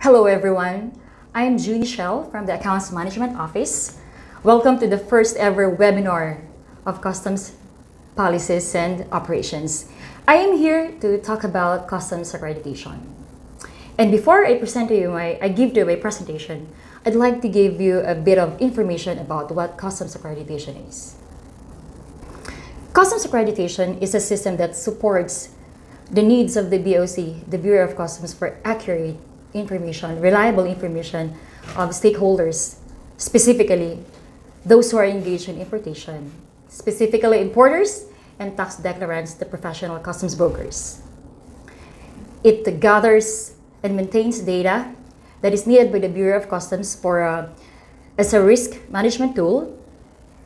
Hello everyone, I am Junichelle from the Accounts Management Office. Welcome to the first ever webinar of Customs Policies and Operations. I am here to talk about Customs Accreditation. And before I present to you I give you my presentation, I'd like to give you a bit of information about what Customs Accreditation is. Customs Accreditation is a system that supports the needs of the BOC, the Bureau of Customs, for accurate information, reliable information of stakeholders, specifically those who are engaged in importation, specifically importers and tax declarants, the professional customs brokers. It gathers and maintains data that is needed by the Bureau of Customs as a risk management tool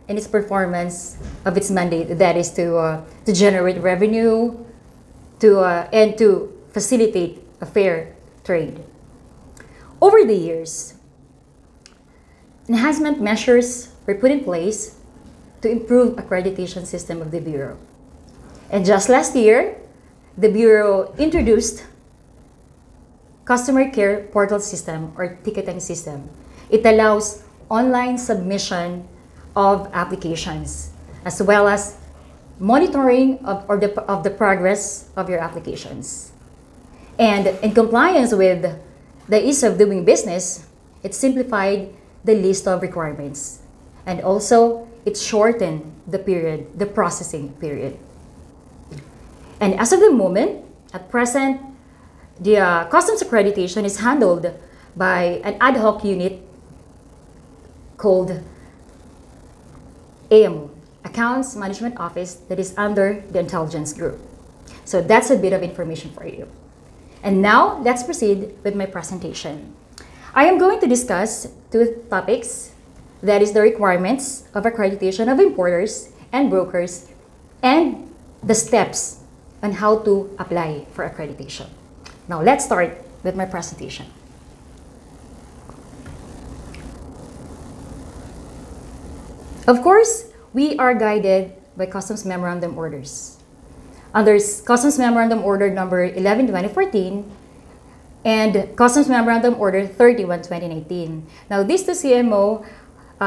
in its performance of its mandate, that is to generate revenue and to facilitate a fair trade. Over the years, enhancement measures were put in place to improve accreditation system of the Bureau. And just last year, the Bureau introduced Customer Care Portal System or ticketing system. It allows online submission of applications as well as monitoring of the progress of your applications. And in compliance with the ease of doing business, it simplified the list of requirements. And also, it shortened the processing period. And as of the moment, at present, the Customs Accreditation is handled by an ad hoc unit called AMO, Accounts Management Office, that is under the Intelligence Group. So that's a bit of information for you. And now, let's proceed with my presentation. I am going to discuss two topics, that is the requirements of accreditation of importers and brokers and the steps on how to apply for accreditation. Now, let's start with my presentation. Of course, we are guided by Customs Memorandum Orders. Under Customs Memorandum Order number 11/2014 and Customs Memorandum Order 31/2019. Now, these two CMO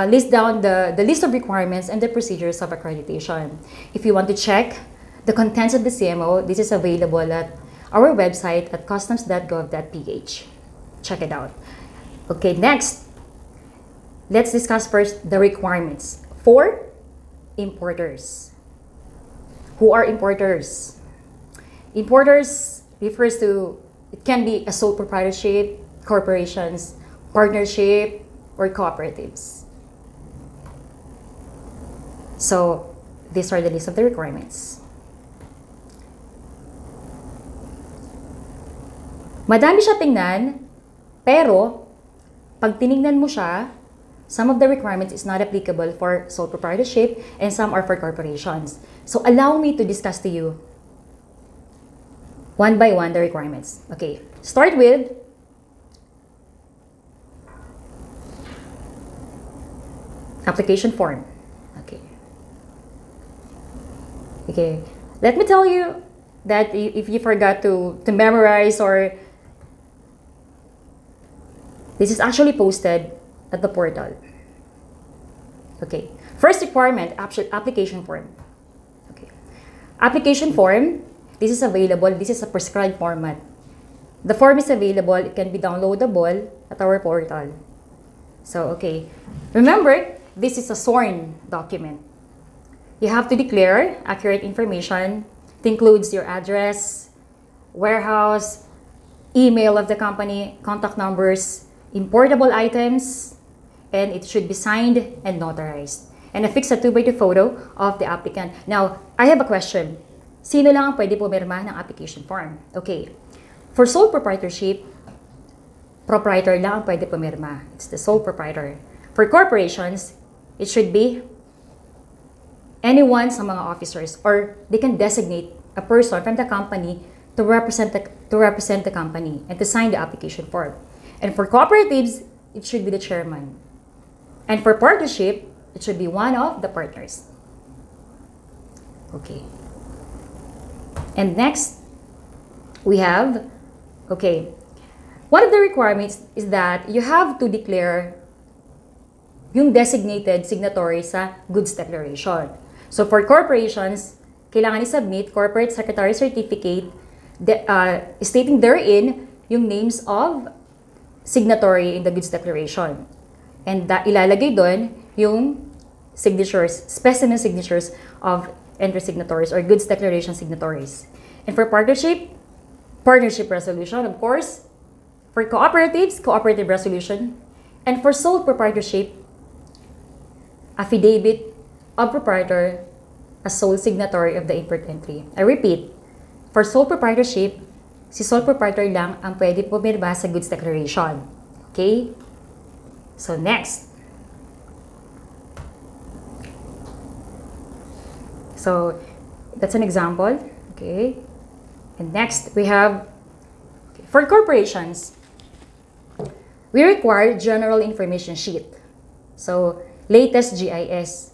list down the list of requirements and the procedures of accreditation. If you want to check the contents of the CMO, this is available at our website at customs.gov.ph. Check it out. Okay, next, let's discuss first the requirements for importers. Who are importers? Importers refers to, it can be a sole proprietorship, corporations, partnership, or cooperatives. So, these are the list of the requirements. Madami siya tingnan, pero pag tinignan mo siya, some of the requirements is not applicable for sole proprietorship and some are for corporations. So allow me to discuss to you one by one the requirements. Okay, start with application form. Okay, let me tell you that if you forgot to memorize, or this is actually posted at the portal. Okay, first requirement, application form. Okay, application form, this is available, this is a prescribed format. The form is available, it can be downloadable at our portal. So, okay, remember, this is a sworn document. You have to declare accurate information. It includes your address, warehouse, email of the company, contact numbers, importable items, and it should be signed and notarized. And affix a 2x2 photo of the applicant. Now, I have a question. Sino lang ang pwede pumirma ng application form? Okay. For sole proprietorship, proprietor lang ang pwede pumirma. It's the sole proprietor. For corporations, it should be anyone sa mga officers, or they can designate a person from the company to represent the company and to sign the application form. And for cooperatives, it should be the chairman. And for partnership, it should be one of the partners. Okay. And next, we have, okay, One of the requirements is that you have to declare yung designated signatory sa goods declaration. So for corporations, kailangan i-submit corporate secretary certificate stating therein yung names of signatory in the goods declaration. And ilalagay doon yung signatures, specimen signatures of entry signatories or goods declaration signatories. And for partnership resolution, of course. For cooperatives, cooperative resolution. And for sole proprietorship, affidavit of proprietor as sole signatory of the import entry. I repeat, for sole proprietorship, si sole proprietor lang ang pwede pumirma sa goods declaration. Okay? So next. So that's an example. Okay? And next, we have, for corporations, we require general information sheet. So, latest GIS.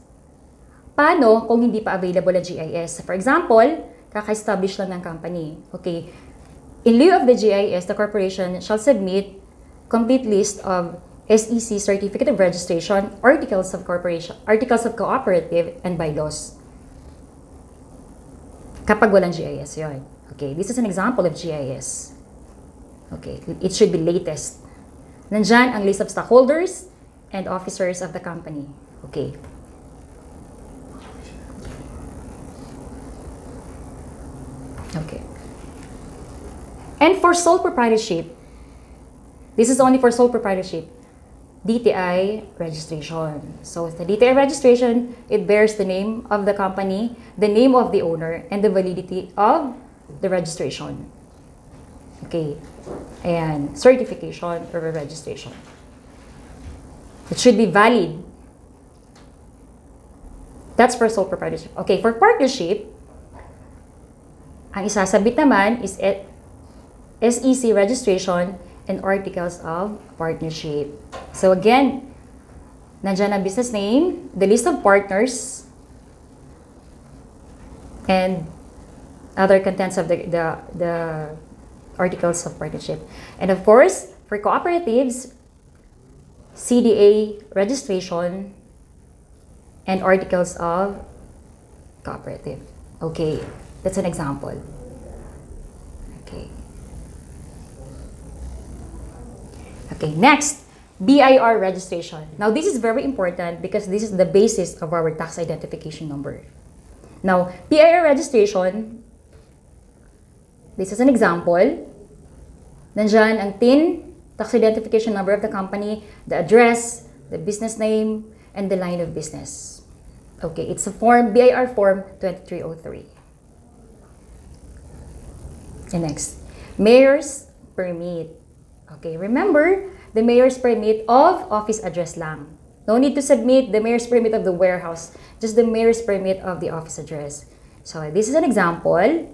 Paano kung hindi pa available ang GIS? For example, kaka-establish lang ng company. Okay. In lieu of the GIS, the corporation shall submit complete list of SEC Certificate of Registration, Articles of Corporation, Articles of Cooperative, and bylaws. Kapag walang GIS, yun. Okay, this is an example of GIS. Okay, it should be latest. Nandyan ang list of stockholders and officers of the company. Okay. Okay. And for sole proprietorship, this is only for sole proprietorship, DTI registration. So the DTI registration, it bears the name of the company, the name of the owner, and the validity of the registration. Okay. And certification or registration. It should be valid. That's for sole proprietorship. Okay, for partnership, ang isasabit naman is SEC registration and articles of partnership. So again, nandyan ang business name, the list of partners, and other contents of the articles of partnership. And of course, for cooperatives, CDA registration and articles of cooperative. Okay, that's an example. Okay. Okay, next, BIR registration. Now, this is very important because this is the basis of our tax identification number. Now, BIR registration, this is an example. Nandyan ang TIN, tax identification number of the company, the address, the business name, and the line of business. Okay, it's a form, BIR form 2303. And next, mayor's permit. Okay, remember, the mayor's permit of office address lang. No need to submit the mayor's permit of the warehouse, just the mayor's permit of the office address. So, this is an example.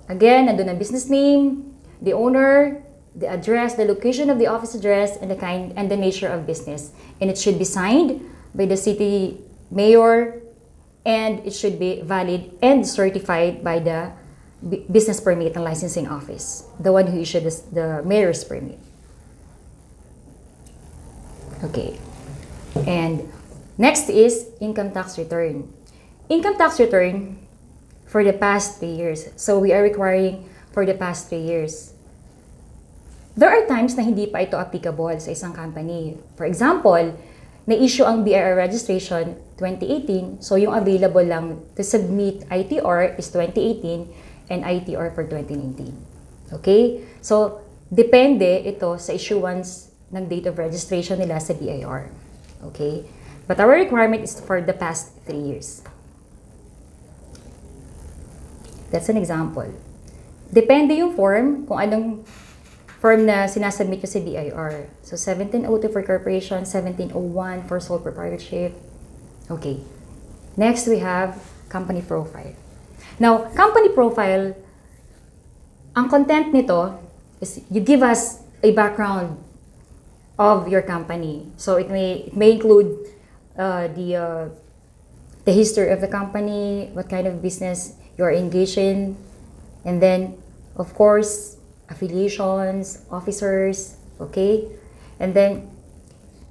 Again, nandun ang business name, the owner, the address, the location of the office address, and the kind and the nature of business. And it should be signed by the city mayor, and it should be valid and certified by the business permit and licensing office, the one who issued the mayor's permit. Okay. And next is income tax return. Income tax return for the past 3 years. So we are requiring for the past 3 years. There are times na hindi pa ito applicable sa isang company. For example, na-issue ang BIR registration 2018, so yung available lang to submit ITR is 2018 and ITR for 2019. Okay? So, depende ito sa issuance ng date of registration nila sa BIR. Okay? But our requirement is for the past 3 years. That's an example. Depende yung form, kung anong form na sinasubmit ko sa BIR. So, 1702 for corporation, 1701 for sole proprietorship. Okay. Next, we have company profile. Now, company profile, ang content nito is you give us a background of your company. So, it may include the history of the company, what kind of business you're engaged in, and then, of course, affiliations, officers, okay? And then,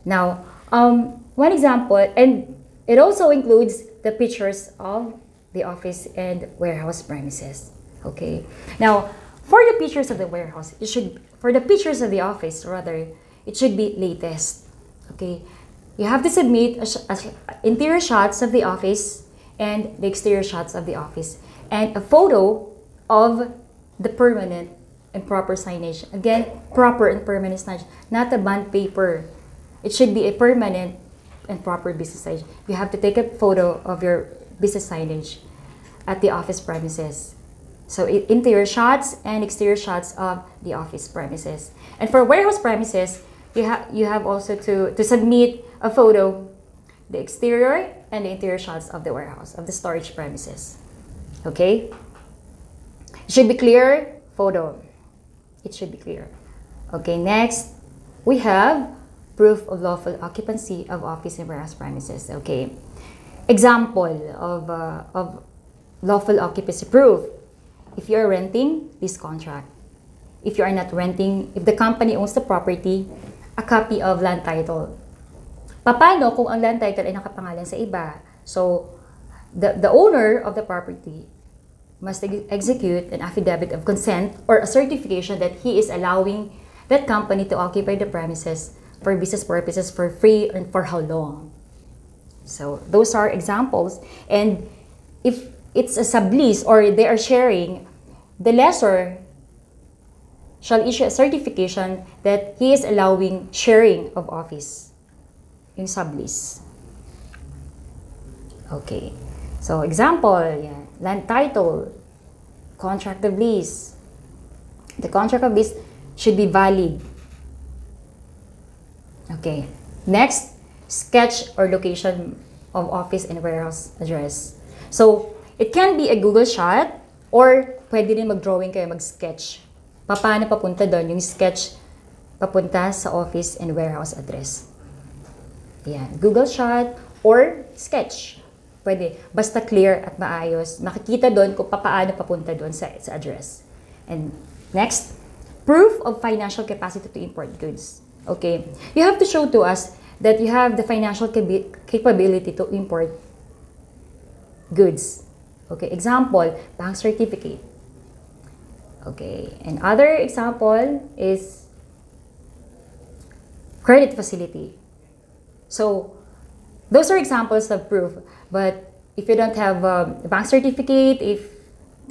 now, one example, and it also includes the pictures of the office and warehouse premises, okay? Now, for the pictures of the warehouse, for the pictures of the office, rather, it should be latest, okay? You have to submit interior shots of the office and the exterior shots of the office, and a photo of the permanent and proper signage. Again, proper and permanent signage, not a bond paper. It should be a permanent and proper business signage. You have to take a photo of your business signage at the office premises. So interior shots and exterior shots of the office premises. And for warehouse premises, you have also to submit a photo, the exterior and the interior shots of the warehouse, of the storage premises. Okay? It should be clear photo. It should be clear. Okay, next, we have proof of lawful occupancy of office and warehouse premises. Okay. Example of lawful occupancy proof. If you are renting, this contract. If you are not renting, if the company owns the property, a copy of land title. Paano kung ang land title ay nakapangalan sa iba? So, the owner of the property must execute an affidavit of consent or a certification that he is allowing that company to occupy the premises for business purposes for free and for how long. So, those are examples. And if it's a sublease or they are sharing, the lessor shall issue a certification that he is allowing sharing of office, yung sublease. Okay. So, example, yeah, land title, contract of lease. The contract of lease should be valid. Okay. Next, sketch or location of office and warehouse address. So, it can be a Google shot or pwede rin mag-drawing kayo, mag-sketch. Paano papunta doon? Yung sketch papunta sa office and warehouse address. Ayan. Google shot or sketch. Pwede. Basta clear at maayos. Makikita doon kung paano papunta doon sa address. And next, proof of financial capacity to import goods. Okay. You have to show to us that you have the financial capability to import goods. Okay. Example, bank certificate. Okay. And other example is credit facility. So, those are examples of proof. But if you don't have a bank certificate, if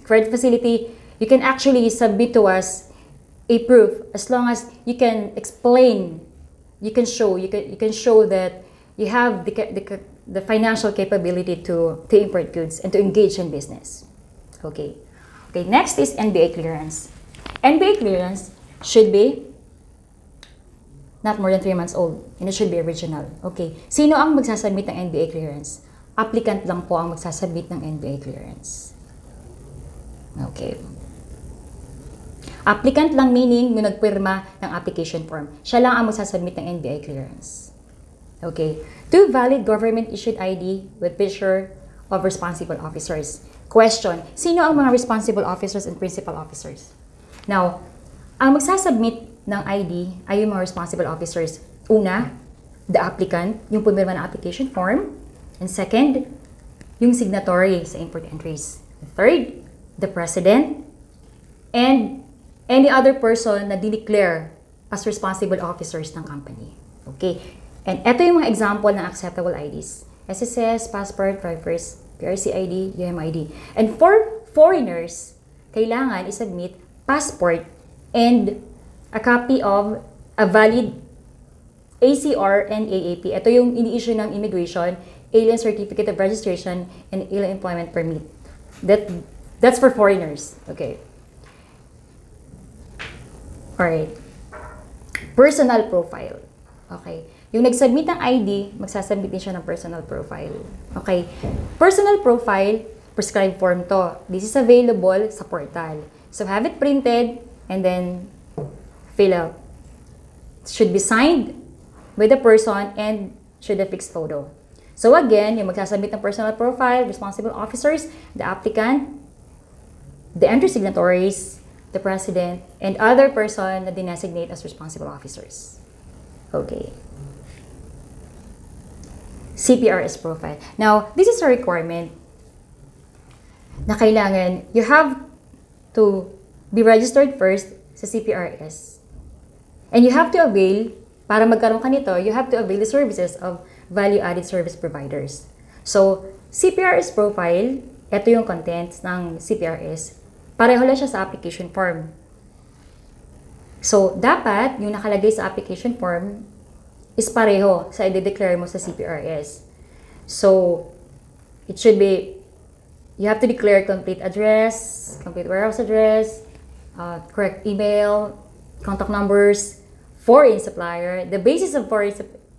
credit facility, you can actually submit to us a proof as long as you can explain, you can show that you have the financial capability to import goods and to engage in business. Okay. Okay, next is NBA clearance. NBA clearance should be not more than 3 months old, and it should be original. Okay. Sino ang magsasubmit ng NBA clearance? Applicant lang po ang magsasubmit ng NBA clearance. Okay. Applicant lang meaning yung nagpirma ng application form. Siya lang ang magsasubmit ng NBA clearance. Okay. 2 valid government-issued ID with picture of responsible officers. Question, sino ang mga responsible officers and principal officers? Now, ang magsasubmit ng ID ay yung mga responsible officers. Una, the applicant, yung pumirma ng application form. And second, yung signatory sa import entries. Third, the president. And any other person na dineclare as responsible officers ng company. Okay. And ito yung mga example ng acceptable IDs. SSS, passport, driver's, PRC ID, UMID. And for foreigners, kailangan isubmit passport and a copy of a valid ACR and AAP. Ito yung ini-issue ng immigration, Alien Certificate of Registration, and Alien Employment Permit. That's for foreigners. Okay. Alright. Personal profile. Okay. Yung nag-submit ng ID, magsasubmit din siya ng personal profile. Okay. Personal profile, prescribed form to. This is available sa portal. So, have it printed and then fill out. It should be signed by the person and should have fixed photo. So, again, yung magsasubmit ng personal profile, responsible officers, the applicant, the entry signatories, the president, and other person na designate as responsible officers. Okay. CPRS profile. Now, this is a requirement na kailangan you have to be registered first sa CPRS. And you have to avail, para magkaroon ka nito, you have to avail the services of value-added service providers. So, CPRS profile, ito yung contents ng CPRS. Pareho lang siya sa application form. So, dapat yung nakalagay sa application form is pareho sa i-declare mo sa CPRS. So, it should be, you have to declare complete address, complete warehouse address, correct email, contact numbers, foreign supplier, the basis of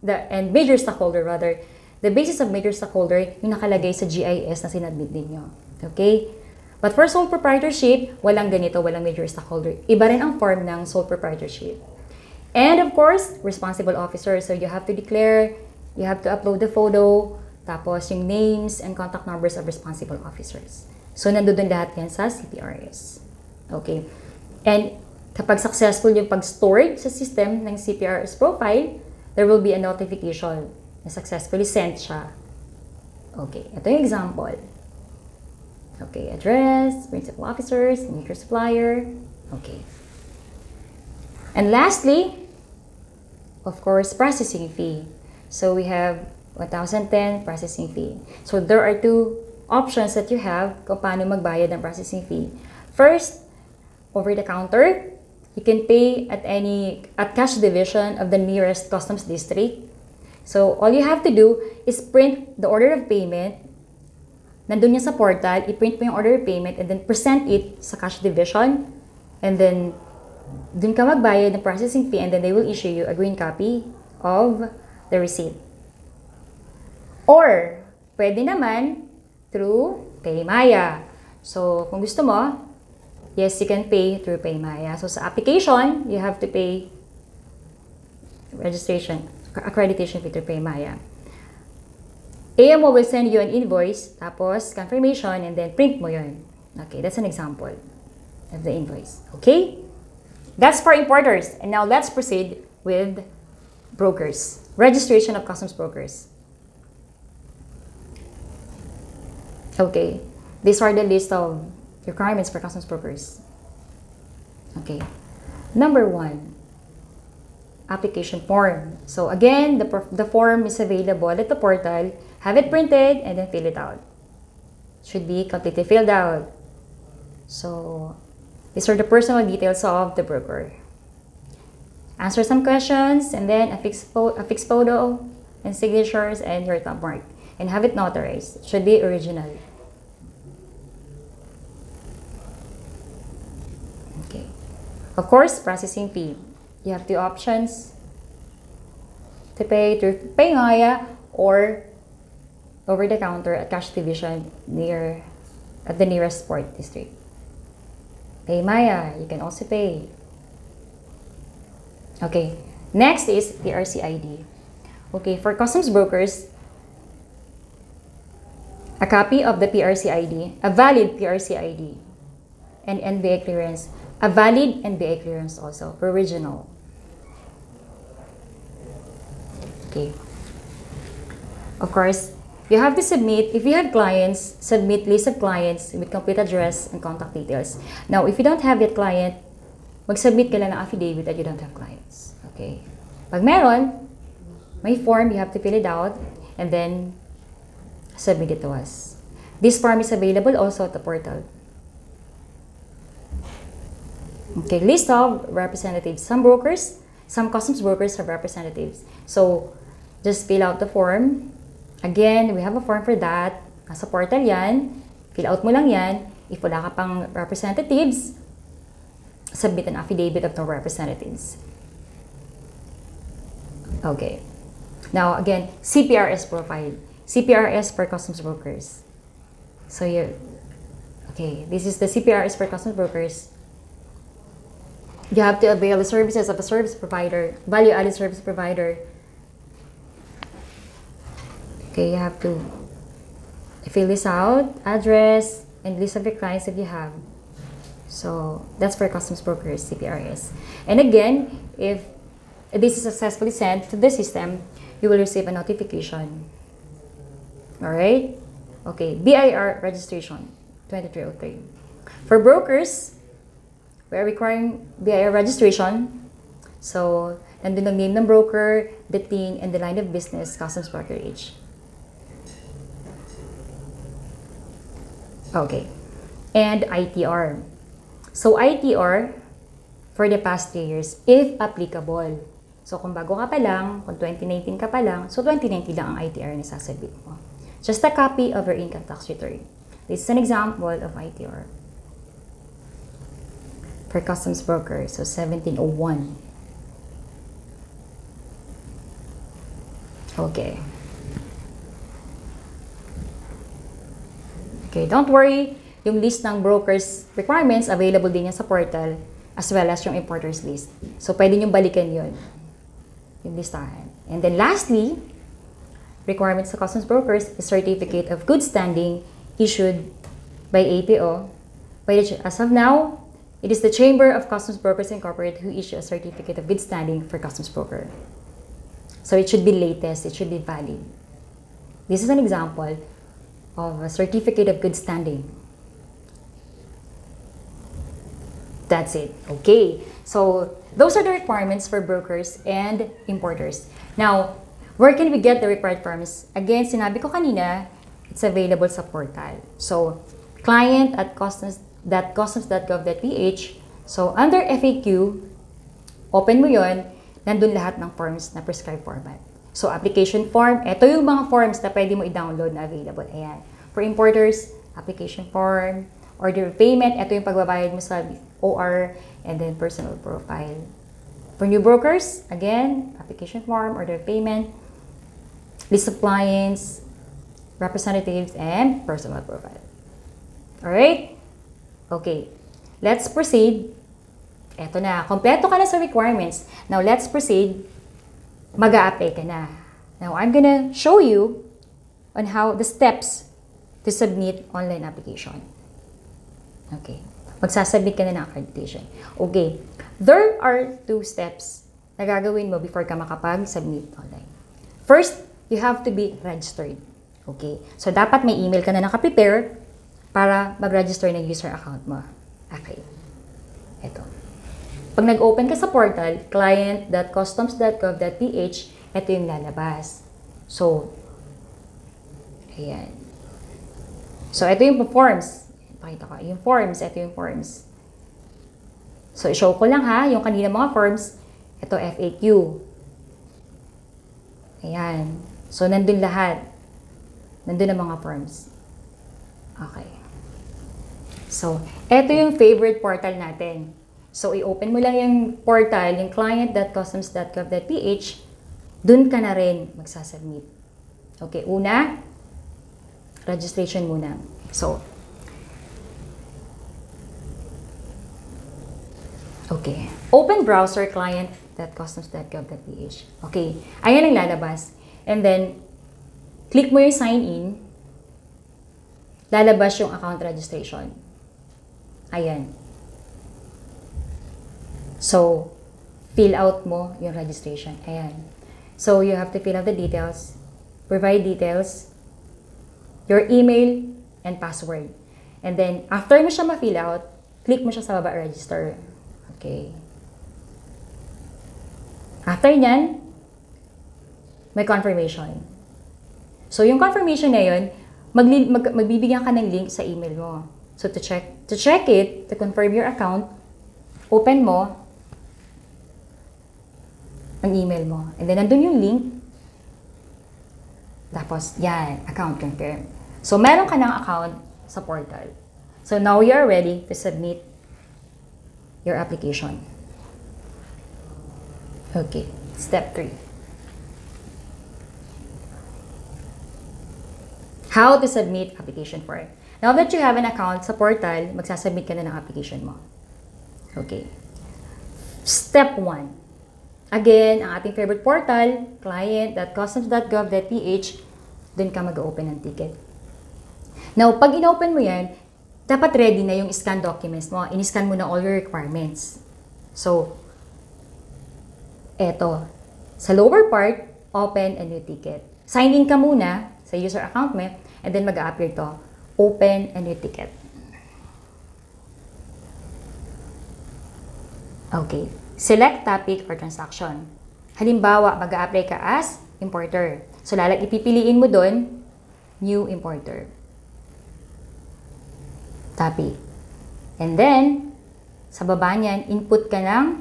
and major stockholder rather, the basis of major stockholder yung nakalagay sa GIS na sinadmit ninyo. Okay? But for sole proprietorship, walang ganito, walang major stockholder. Iba rin ang form ng sole proprietorship. And of course, responsible officer. So you have to declare, you have to upload the photo, tapos yung names and contact numbers of responsible officers. So nandun lahat yan sa CPRS. Okay. And kapag successful yung pag-store sa system ng CPRS profile, there will be a notification na successfully sent siya. Okay. Ito yung example. Okay. Address, principal officers, major supplier. Okay. And lastly, of course, processing fee. So we have 1,010 processing fee. So there are two options that you have kung paano magbayad ng processing fee. First, over the counter, you can pay at cash division of the nearest customs district. So all you have to do is print the order of payment. Nandun niya sa portal, i-print mo yung order of payment and then present it sa cash division. And then dun ka magbayad ng processing fee and then they will issue you a green copy of the receipt. Or, pwede naman through PayMaya. So, kung gusto mo, yes, you can pay through PayMaya. So, sa application, you have to pay registration, accreditation fee through PayMaya. AMO will send you an invoice, tapos confirmation, and then print mo yun. Okay, that's an example of the invoice. Okay? That's for importers. And now let's proceed with brokers. Registration of customs brokers. Okay. These are the list of requirements for customs brokers. Okay. Number 1, application form. So again, the form is available at the portal. Have it printed and then fill it out. Should be completely filled out. So these are the personal details of the broker. Answer some questions and then a fixed photo and signatures and your thumb mark. And have it notarized. It should be original. Okay. Of course, processing fee. You have two options to pay through PayMaya or over the counter at cash division at the nearest port district. PayMaya, you can also pay. Okay, next is PRC ID. Okay, for customs brokers, a copy of the PRC ID, a valid PRC ID, and NBA clearance, a valid NBA clearance also, original. Okay. Of course, you have to submit, if you have clients, submit list of clients with complete address and contact details. Now, if you don't have yet client, mag-submit ka lang ng affidavit that you don't have clients. Okay? Pag meron, may form, you have to fill it out, and then submit it to us. This form is available also at the portal. Okay, list of representatives. Some customs brokers have representatives. So, just fill out the form. Again, we have a form for that. Nasa portal yan. Fill out mo lang yan. If wala ka pang representatives, submit an affidavit of no representatives. Okay. Now, again, CPRS profile. CPRS for customs brokers. So, this is the CPRS for customs brokers. You have to avail the services of a service provider, value-added service provider. Okay, you have to fill this out, address, and list of your clients if you have. So, that's for customs brokers, CPRS. And again, if this is successfully sent to the system, you will receive a notification. Alright? Okay, BIR registration, 2303. For brokers, we are requiring BIR registration. So, nandun ang name ng broker, the thing, and the line of business, customs brokerage. Okay. And ITR. So, ITR, for the past 3 years, if applicable. So, kung bago ka pa lang, kung 2019 ka pa lang, so 2019 lang ang ITR na sasabit mo. Just a copy of your income tax return. This is an example of ITR. For customs broker, so 1701. Okay. Okay, don't worry. Yung list ng brokers requirements, available din yan sa portal, as well as yung importers list. So, pwede nyo balikan yun. Yung listahan. And then lastly, requirements sa customs brokers is certificate of good standing issued by APO. As of now, it is the Chamber of Customs Brokers Incorporated who issue a certificate of good standing for customs broker. So, it should be latest. It should be valid. This is an example of a certificate of good standing. That's it. Okay. So, those are the requirements for brokers and importers. Now, where can we get the required forms? Again, sinabi ko kanina, it's available sa portal. So, client at customs.gov.ph. So, under FAQ, open mo yon, nandun lahat ng forms na prescribed format. So, application form, ito yung mga forms na pwede mo i-download na available. Ayan. For importers, application form, order of payment, ito yung pagbabayad mo sa OR, and then personal profile. For new brokers, again, application form, order of payment, list of clients, representatives, and personal profile. Alright? Okay. Let's proceed. Eto na. Kompleto ka na sa requirements. Now, let's proceed. Mag-a-apply ka na. Now, I'm gonna show you on how the steps to submit online application. Okay. Magsasubmit ka na ng accreditation. Okay. There are 2 steps na gagawin mo before ka makapag-submit online. First, you have to be registered. Okay. So, dapat may email ka na nakaprepare para mag-register ng user account mo. Okay. Ito. Pag nag-open ka sa portal, client.customs.gov.ph, ito yung lalabas. So, ayan. So, ito yung forms. Pakita ko. Yung forms, ito yung forms. So, i-show ko lang ha, yung kanina mga forms, ito FAQ. Ayan. So, nandun lahat. Nandun ang mga forms. Okay. So, ito yung favorite portal natin. So, i-open mo lang yung portal, yung client.customs.gov.ph, dun ka na rin magsasubmit. Okay, una, registration muna. So, okay. Open browser client.customs.gov.ph. Okay, ayan ang lalabas. And then, click mo yung sign in, lalabas yung account registration. Ayan. So, fill out mo yung registration. Ayan. So, you have to fill out the details, provide details, your email, and password. And then, after mo siya ma-fill out, click mo siya sa baba, register. Okay. After nyan, may confirmation. So, yung confirmation na yun, magbibigyan ka ng link sa email mo. So, to check it, to confirm your account, open mo ang email mo. And then, nandun yung link. Tapos, yan, account confirm. So, meron ka ng account sa portal. So, now you are ready to submit your application. Okay, step 3. How to submit application form. Now that you have an account sa portal, magsasubmit ka na ng application mo. Okay. Step 1. Again, ang ating favorite portal, client.customs.gov.ph, dun ka mag-open ng ticket. Now, pag in-open mo yan, dapat ready na yung scan documents mo. In-scan mo na all your requirements. So, eto. Sa lower part, open a new ticket. Sign in ka muna sa user account mo, and then mag-a-appear to, open a new ticket. Okay. Select topic or transaction. Halimbawa, mag-a-apply ka as importer. So, ipipiliin mo doon, new importer. Topic. And then, sa baba niyan, input ka ng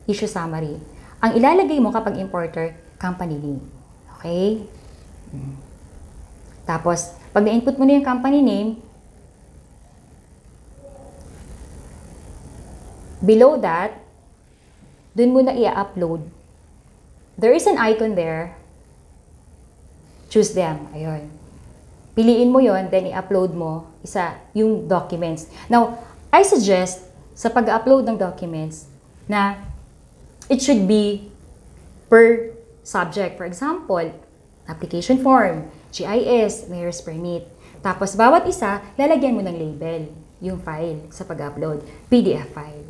issue summary. Ang ilalagay mo kapag importer, company name. Okay? Tapos, pag na-input mo na yung company name, below that, dun mo na i-upload. There is an icon there. Choose them. Ayun. Piliin mo yon, then i-upload mo yung documents. Now, I suggest sa pag-upload ng documents na it should be per subject. For example, application form, GIS, mayor's permit. Tapos, bawat isa, lalagyan mo ng label, yung file sa pag-upload. PDF file.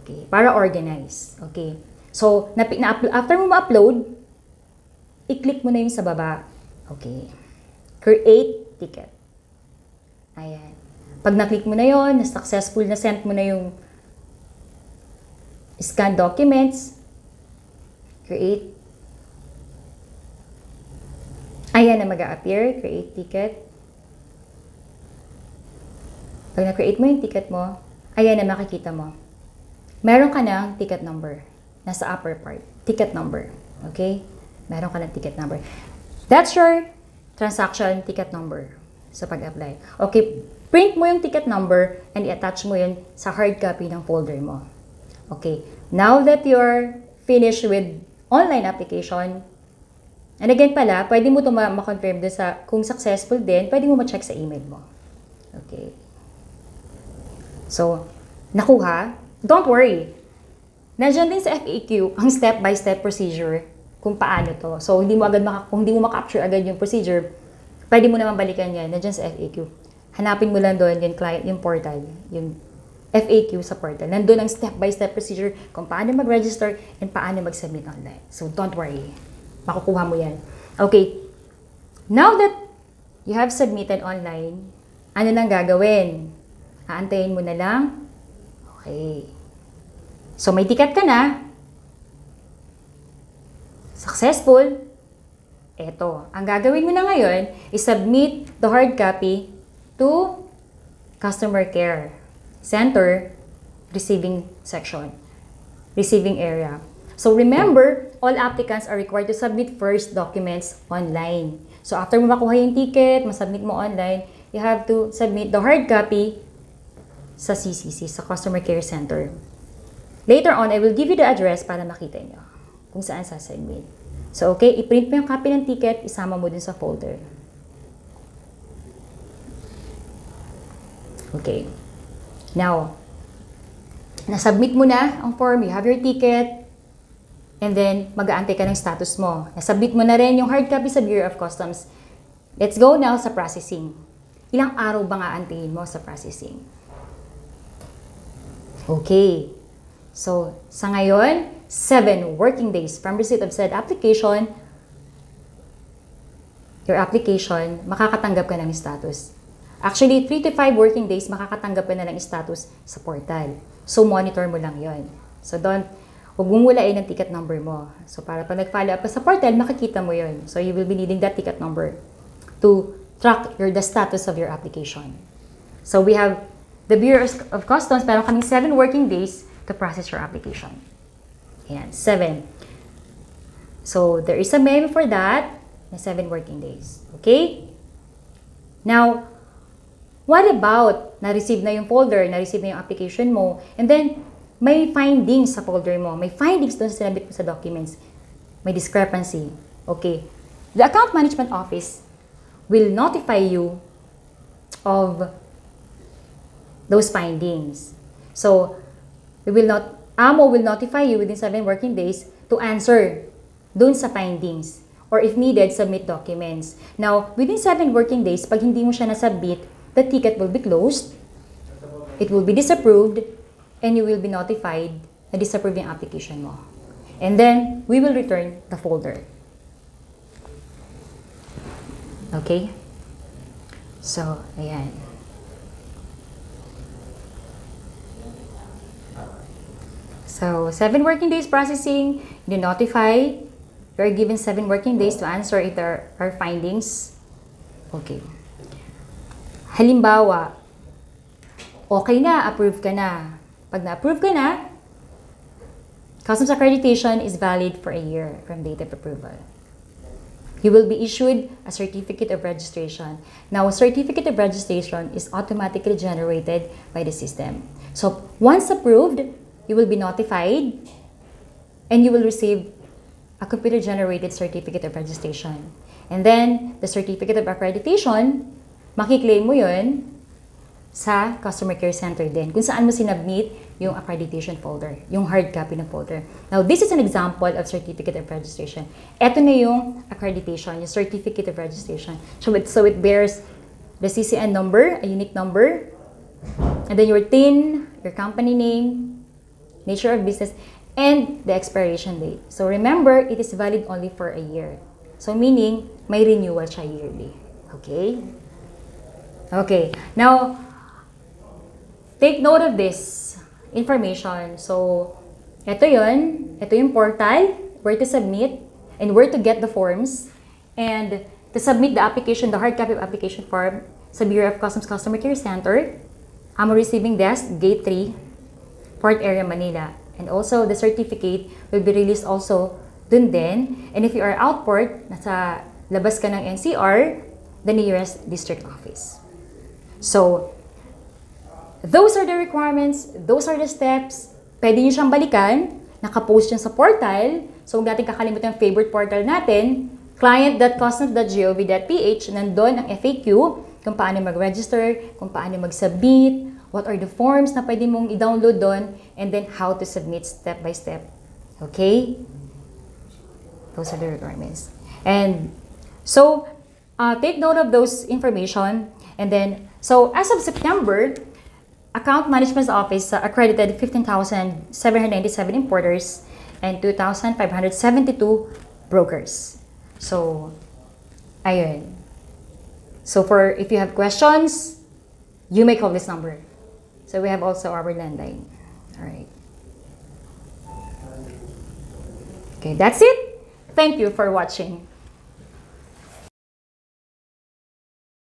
Okay. Para organize. Okay. So, after mo ma-upload, i-click mo na yung sa baba. Okay. Create ticket. Ayan. Pag na-click mo na yon, na-successful na send mo na yung scan documents, create. Ayan na mag-a-appear, create ticket. Pag na-create mo yung ticket mo, ayan na makikita mo. Meron ka ng ticket number. Nasa upper part. Ticket number. Okay? Meron ka ng ticket number. That's your transaction ticket number sa pag-apply. Okay, print mo yung ticket number and i-attach mo yun sa hard copy ng folder mo. Okay, now that you're finished with online application, and again pala, pwede mo ito ma-confirm din sa, kung successful din, pwede mo ma-check sa email mo. Okay. So, nakuha? Don't worry. Nandiyan din sa FAQ ang step-by-step procedure kung paano to. So, kung hindi mo maka-capture agad yung procedure, pwede mo naman balikan yan. Nandiyan sa FAQ. Hanapin mo lang doon yung portal, yung FAQ sa portal. Nandun ang step-by-step procedure kung paano mag-register and paano mag-submit online. So, don't worry. Makukuha mo yan. Okay. Now that you have submitted online, ano nang gagawin? Aantayin mo na lang. Okay. So, may ticket ka na. Successful. Eto. Ang gagawin mo na ngayon is submit the hard copy to customer care center receiving section. Receiving area. So, remember, all applicants are required to submit first documents online. So, after mo makuha yung ticket, masubmit mo online, you have to submit the hard copy sa CCC, sa Customer Care Center. Later on, I will give you the address para makita nyo kung saan sasubmit. So, okay, i-print mo yung copy ng ticket, isama mo din sa folder. Okay. Now, nasubmit mo na ang form, you have your ticket, and then mag-aantay ka ng status mo. Nasubmit mo na rin yung hard copy sa Bureau of Customs. Let's go now sa processing. Ilang araw ba nga antayin mo sa processing? Okay. So, sa ngayon, 7 working days from receipt of said application, your application, makakatanggap ka ng status. Actually, 3 to 5 working days, makakatanggap ka na ng status sa portal. So, monitor mo lang yon. So, huwag mong walain ang ticket number mo. So, para pag nag-follow up ka sa portal, makikita mo yon. So, you will be needing that ticket number to track the status of your application. So, we have the Bureau of Customs, meron kaming 7 working days to process your application. Ayan, 7. So, there is a memo for that na 7 working days. Okay? Now, what about na-receive na yung folder, na-receive na yung application mo, and then, may findings sa folder mo. May findings doon sa sinabit mo sa documents. May discrepancy. Okay. The Account Management Office will notify you of those findings. So, AMO will notify you within 7 working days to answer dun sa findings. Or if needed, submit documents. Now, within 7 working days, pag hindi mo siya nasubmit, the ticket will be closed, it will be disapproved, and you will be notified na disapprove yung application mo. And then, we will return the folder. Okay? So, ayan. So, 7 working days processing, you notify, you are given 7 working days to answer if there are findings. Okay. Halimbawa, okay na, approve ka na. Pag na-approve ka na, Customs accreditation is valid for a year from date of approval. You will be issued a certificate of registration. Now, a certificate of registration is automatically generated by the system. So, once approved, you will be notified and you will receive a computer-generated certificate of registration. And then, the certificate of accreditation, makiklaim mo yun sa customer care center din, kung saan mo sinubmit yung accreditation folder, yung hard copy ng folder. Now, this is an example of certificate of registration. Ito na yung accreditation, yung certificate of registration. So it bears the CCN number, a unique number, and then your TIN, your company name, nature of business, and the expiration date. So remember, it is valid only for a year. So meaning, may renewal siya yearly. Okay? Okay. Now, take note of this information. So, ito yun. Ito yung portal, where to submit, and where to get the forms, and to submit the application, the hard copy of application form sa Bureau of Customs Customer Care Center, Amo Receiving Desk, Gate 3, Port Area, Manila. And also, the certificate will be released also dun din. And if you are outport, nasa labas ka ng NCR, the nearest district office. So, those are the requirements, those are the steps. Pwede nyo siyang balikan, nakapost yan sa portal. So, huwag natin kakalimutan yung favorite portal natin, client.customs.gov.ph, nandun ang FAQ, kung paano mag-register, kung paano mag-submit, what are the forms na pwede mong i-download doon, and then how to submit step by step. Okay? Those are the requirements. And so, take note of those information, and then, so as of September, Account Management's Office accredited 15,797 importers and 2,572 brokers. So, ayun. So, if you have questions, you may call this number. So, we have also our landline. Alright. Okay, that's it. Thank you for watching.